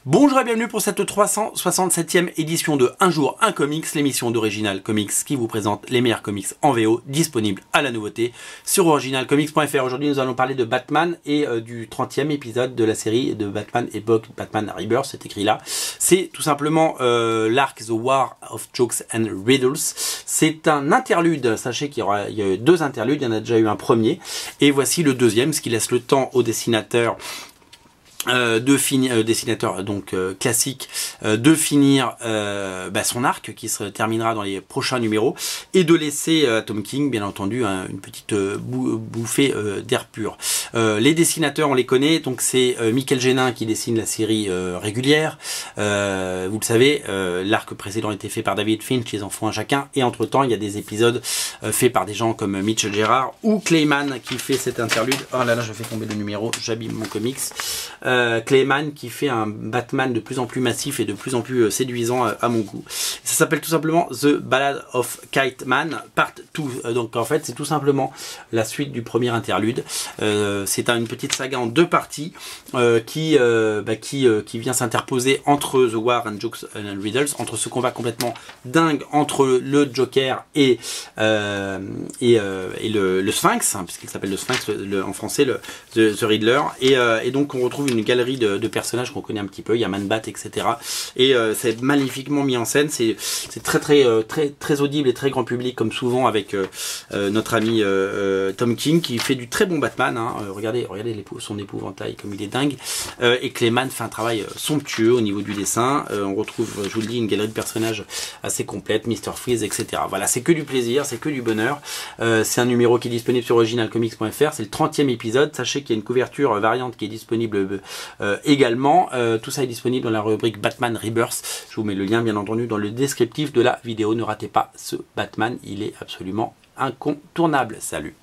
Bonjour et bienvenue pour cette 367e édition de Un jour, un comics, l'émission d'Original Comics qui vous présente les meilleurs comics en VO disponibles à la nouveauté sur originalcomics.fr. Aujourd'hui nous allons parler de Batman et du 30e épisode de la série de Batman Epoch, Batman Rebirth, c'est écrit là. C'est tout simplement l'arc The War of Jokes and Riddles. C'est un interlude, sachez qu'il y a eu deux interludes, il y en a déjà eu un premier et voici le deuxième, ce qui laisse le temps au dessinateur dessinateur donc classique de finir son arc qui se terminera dans les prochains numéros et de laisser à Tom King bien entendu une petite bouffée d'air pur. Les dessinateurs on les connaît, donc c'est Michael Genin qui dessine la série régulière, vous le savez, l'arc précédent était fait par David Finch, ils en font un chacun, et entre temps il y a des épisodes faits par des gens comme Mitch Gerard ou Clayman qui fait cet interlude. Oh là là, je fais tomber le numéro, j'abîme mon comics. Clayman qui fait un Batman de plus en plus massif et de plus en plus séduisant à mon goût. Ça s'appelle tout simplement The Ballad of Kite Man Part 2. Donc en fait c'est tout simplement la suite du premier interlude. C'est une petite saga en deux parties qui vient s'interposer entre The War and Jokes and Riddles, entre ce combat complètement dingue entre le Joker et le Sphinx, hein, puisqu'il s'appelle le Sphinx en français, The Riddler, et donc on retrouve une galerie de personnages qu'on connaît un petit peu, il y a Man-Bat, etc. Et c'est magnifiquement mis en scène, c'est très audible et très grand public comme souvent avec notre ami Tom King qui fait du très bon Batman, hein. Regardez son épouvantail comme il est dingue, et Clayman fait un travail somptueux au niveau du dessin. On retrouve, je vous le dis, une galerie de personnages assez complète, Mr. Freeze, etc. Voilà, c'est que du plaisir, c'est que du bonheur. C'est un numéro qui est disponible sur originalcomics.fr, c'est le 30e épisode. Sachez qu'il y a une couverture variante qui est disponible également. Tout ça est disponible dans la rubrique Batman Rebirth. Je vous mets le lien bien entendu dans le descriptif de la vidéo. Ne ratez pas ce Batman, il est absolument incontournable. Salut!